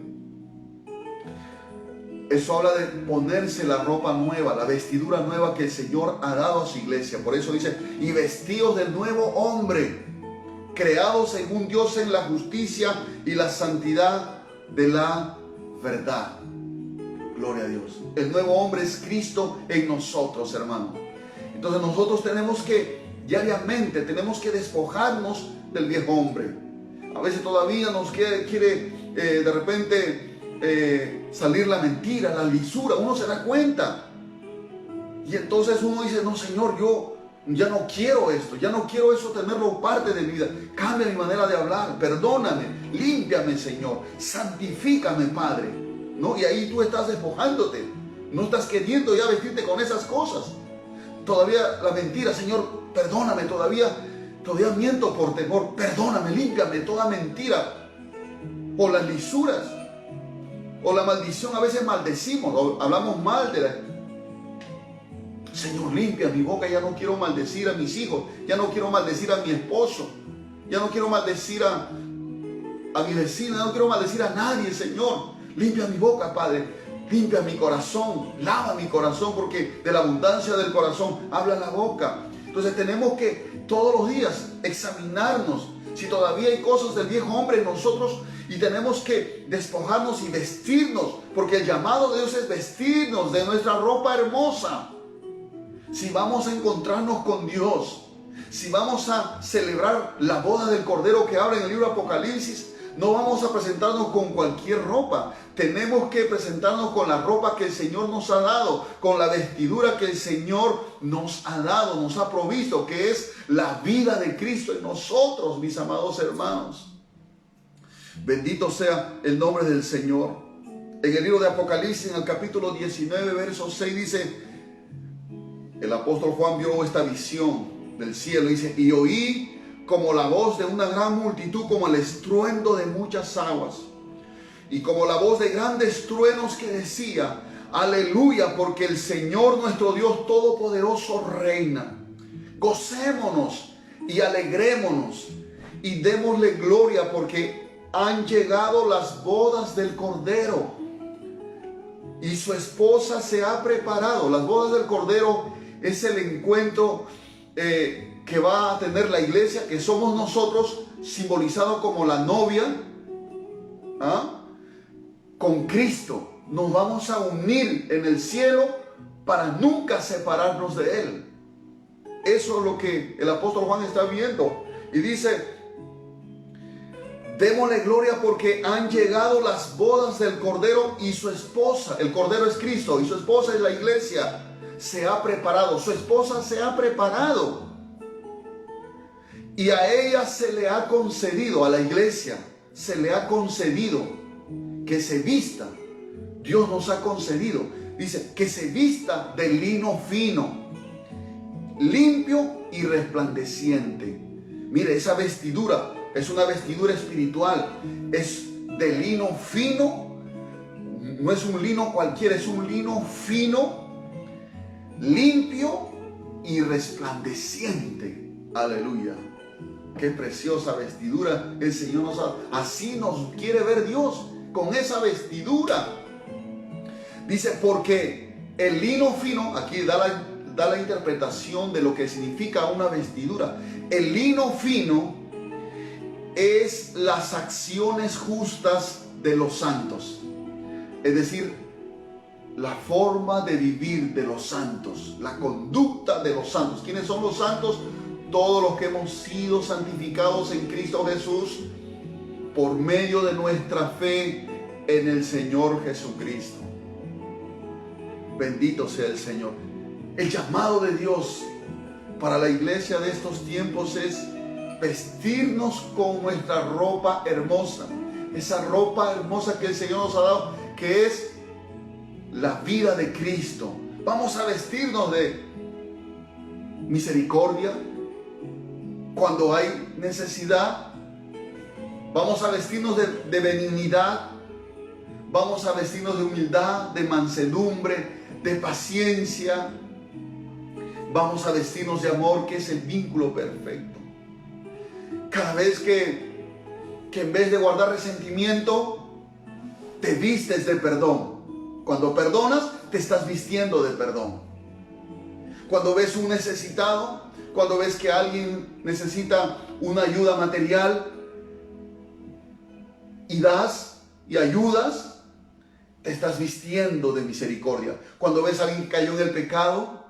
Eso habla de ponerse la ropa nueva, la vestidura nueva que el Señor ha dado a su iglesia. Por eso dice, y vestidos del nuevo hombre, creados según Dios en la justicia y la santidad de la verdad. Gloria a Dios. El nuevo hombre es Cristo en nosotros, hermano. Entonces nosotros tenemos que diariamente, tenemos que despojarnos del viejo hombre. A veces todavía nos quiere de repente salir la mentira, la lisura. Uno se da cuenta. Y entonces uno dice, no, Señor, yo ya no quiero esto, ya no quiero eso tenerlo parte de mi vida. Cambia mi manera de hablar, perdóname, límpiame, Señor, santifícame, Padre, ¿no? Y ahí tú estás despojándote, no estás queriendo ya vestirte con esas cosas. Todavía la mentira, Señor, perdóname, todavía miento por temor, perdóname, límpiame toda mentira, o las lisuras, o la maldición. A veces maldecimos, o hablamos mal de la... Señor, limpia mi boca, ya no quiero maldecir a mis hijos, ya no quiero maldecir a mi esposo, ya no quiero maldecir a mi vecina, ya no quiero maldecir a nadie, Señor. Limpia mi boca, Padre, limpia mi corazón, lava mi corazón, porque de la abundancia del corazón habla la boca. Entonces tenemos que todos los días examinarnos si todavía hay cosas del viejo hombre en nosotros, y tenemos que despojarnos y vestirnos, porque el llamado de Dios es vestirnos de nuestra ropa hermosa. Si vamos a encontrarnos con Dios, si vamos a celebrar la boda del Cordero que habla en el libro Apocalipsis, no vamos a presentarnos con cualquier ropa. Tenemos que presentarnos con la ropa que el Señor nos ha dado, con la vestidura que el Señor nos ha dado, nos ha provisto, que es la vida de Cristo en nosotros, mis amados hermanos. Bendito sea el nombre del Señor. En el libro de Apocalipsis, en el capítulo 19, verso 6, dice, el apóstol Juan vio esta visión del cielo, dice, y oí como la voz de una gran multitud, como el estruendo de muchas aguas, y como la voz de grandes truenos que decía, aleluya, porque el Señor nuestro Dios Todopoderoso reina. Gocémonos y alegrémonos y démosle gloria, porque han llegado las bodas del Cordero y su esposa se ha preparado. Las bodas del Cordero es el encuentro que va a tener la iglesia, que somos nosotros, simbolizado como la novia, con Cristo. Nos vamos a unir en el cielo para nunca separarnos de Él. Eso es lo que el apóstol Juan está viendo. Y dice, démosle gloria porque han llegado las bodas del Cordero y su esposa. El Cordero es Cristo y su esposa es la iglesia. Se ha preparado, su esposa se ha preparado. Y a ella se le ha concedido, a la iglesia, se le ha concedido que se vista. Dios nos ha concedido, dice, que se vista de lino fino, limpio y resplandeciente. Mire, esa vestidura es una vestidura espiritual, es de lino fino, no es un lino cualquiera, es un lino fino, limpio y resplandeciente. Aleluya. Qué preciosa vestidura el Señor nos ha. Así nos quiere ver Dios, con esa vestidura. Dice, porque el lino fino, aquí da la interpretación de lo que significa una vestidura. El lino fino es las acciones justas de los santos. Es decir, la forma de vivir de los santos, la conducta de los santos. ¿Quiénes son los santos? Todos los que hemos sido santificados en Cristo Jesús por medio de nuestra fe en el Señor Jesucristo. Bendito sea el Señor. El llamado de Dios para la iglesia de estos tiempos es vestirnos con nuestra ropa hermosa. Esa ropa hermosa que el Señor nos ha dado, que es la vida de Cristo. Vamos a vestirnos de misericordia cuando hay necesidad. Vamos a vestirnos de benignidad. Vamos a vestirnos de humildad, de mansedumbre, de paciencia. Vamos a vestirnos de amor, que es el vínculo perfecto. Cada vez que en vez de guardar resentimiento, te vistes de perdón. Cuando perdonas, te estás vistiendo de perdón. Cuando ves un necesitado, cuando ves que alguien necesita una ayuda material y das y ayudas, te estás vistiendo de misericordia. Cuando ves a alguien que cayó en el pecado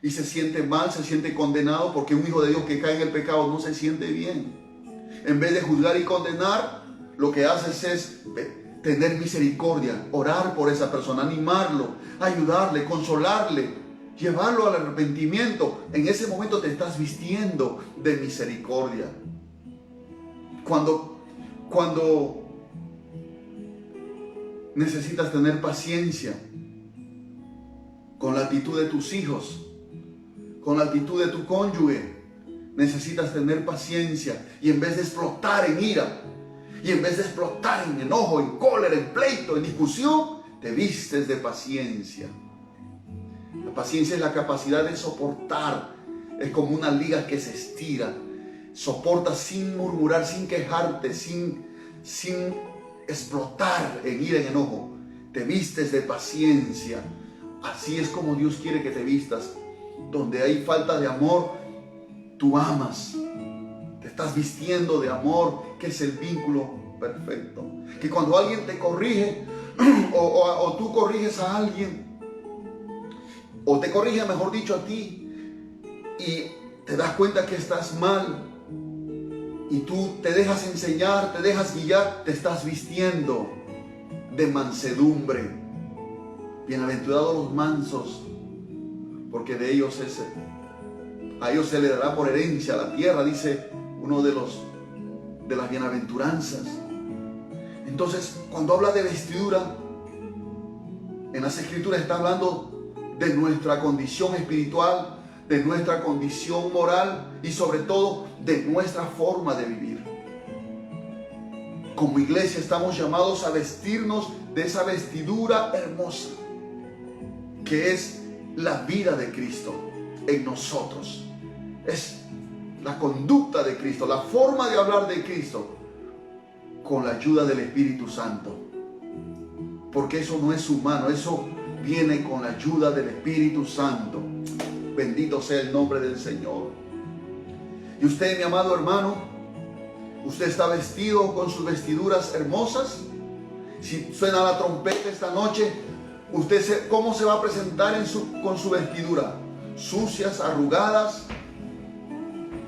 y se siente mal, se siente condenado, porque un hijo de Dios que cae en el pecado no se siente bien. En vez de juzgar y condenar, lo que haces es tener misericordia, orar por esa persona, animarlo, ayudarle, consolarle, llevarlo al arrepentimiento. En ese momento te estás vistiendo de misericordia. Cuando necesitas tener paciencia con la actitud de tus hijos, con la actitud de tu cónyuge, necesitas tener paciencia, y en vez de explotar en ira, y en vez de explotar en enojo, en cólera, en pleito, en discusión, te vistes de paciencia. La paciencia es la capacidad de soportar. Es como una liga que se estira. Soportas sin murmurar, sin quejarte, sin explotar en ira, en enojo. Te vistes de paciencia. Así es como Dios quiere que te vistas. Donde hay falta de amor, Tú amas, te estás vistiendo de amor, que es el vínculo perfecto. Que cuando alguien te corrige o tú corriges a alguien, o te corrige, mejor dicho, a ti, y te das cuenta que estás mal, y tú te dejas enseñar, te dejas guiar, te estás vistiendo de mansedumbre. Bienaventurados los mansos, porque de ellos a ellos se le dará por herencia la tierra, dice uno de las bienaventuranzas. Entonces, cuando habla de vestidura, en las Escrituras está hablando de nuestra condición espiritual, de nuestra condición moral y sobre todo de nuestra forma de vivir. Como iglesia estamos llamados a vestirnos de esa vestidura hermosa, que es la vida de Cristo en nosotros. Es la conducta de Cristo, la forma de hablar de Cristo, con la ayuda del Espíritu Santo. Porque eso no es humano, eso viene con la ayuda del Espíritu Santo. Bendito sea el nombre del Señor. Y usted, mi amado hermano, usted está vestido con sus vestiduras hermosas. Si suena la trompeta esta noche, ¿cómo se va a presentar con su vestidura? Sucias, arrugadas,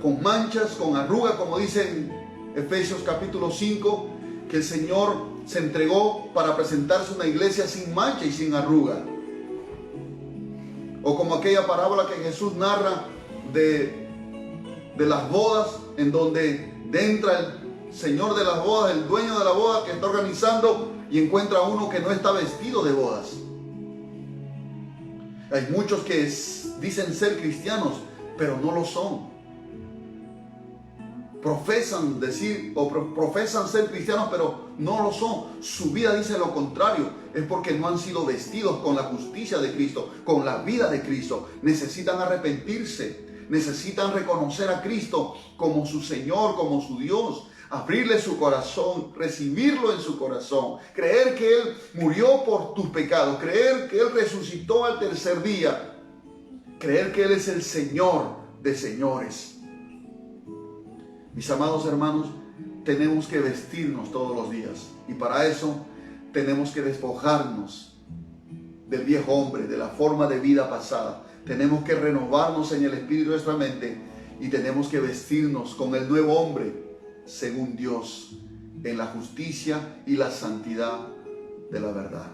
con manchas, con arrugas, como dice en Efesios capítulo 5, que el Señor se entregó para presentarse una iglesia sin mancha y sin arruga. O como aquella parábola que Jesús narra de las bodas, en donde entra el Señor de las bodas, el dueño de la boda que está organizando, y encuentra a uno que no está vestido de bodas. Hay muchos que dicen ser cristianos, pero no lo son. Profesan ser cristianos, pero no lo son. Su vida dice lo contrario. Es porque no han sido vestidos con la justicia de Cristo, con la vida de Cristo. Necesitan arrepentirse, necesitan reconocer a Cristo como su Señor, como su Dios, abrirle su corazón, recibirlo en su corazón, creer que Él murió por tus pecados, creer que Él resucitó al tercer día, creer que Él es el Señor de señores. Mis amados hermanos, tenemos que vestirnos todos los días, y para eso tenemos que despojarnos del viejo hombre, de la forma de vida pasada. Tenemos que renovarnos en el espíritu de nuestra mente y tenemos que vestirnos con el nuevo hombre según Dios, en la justicia y la santidad de la verdad.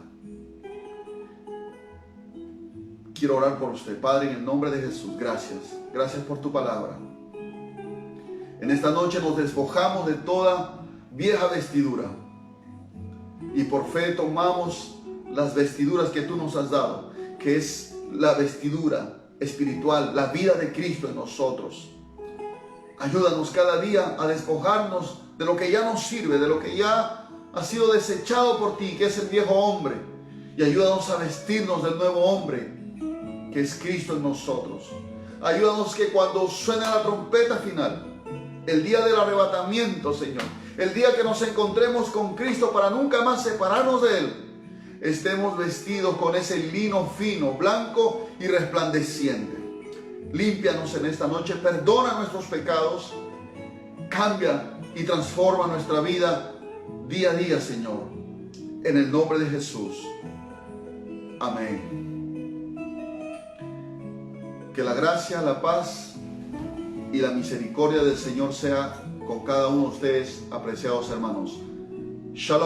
Quiero orar por usted. Padre, en el nombre de Jesús, gracias. Gracias por tu palabra. En esta noche nos despojamos de toda vieja vestidura y por fe tomamos las vestiduras que tú nos has dado, que es la vestidura espiritual, la vida de Cristo en nosotros. Ayúdanos cada día a despojarnos de lo que ya nos sirve, de lo que ya ha sido desechado por ti, que es el viejo hombre, y ayúdanos a vestirnos del nuevo hombre, que es Cristo en nosotros. Ayúdanos que cuando suene la trompeta final, el día del arrebatamiento, Señor, el día que nos encontremos con Cristo para nunca más separarnos de Él, estemos vestidos con ese lino fino, blanco y resplandeciente. Límpianos en esta noche, perdona nuestros pecados, cambia y transforma nuestra vida día a día, Señor, en el nombre de Jesús. Amén. Que la gracia, la paz y la misericordia del Señor sea con cada uno de ustedes, apreciados hermanos. Shalom.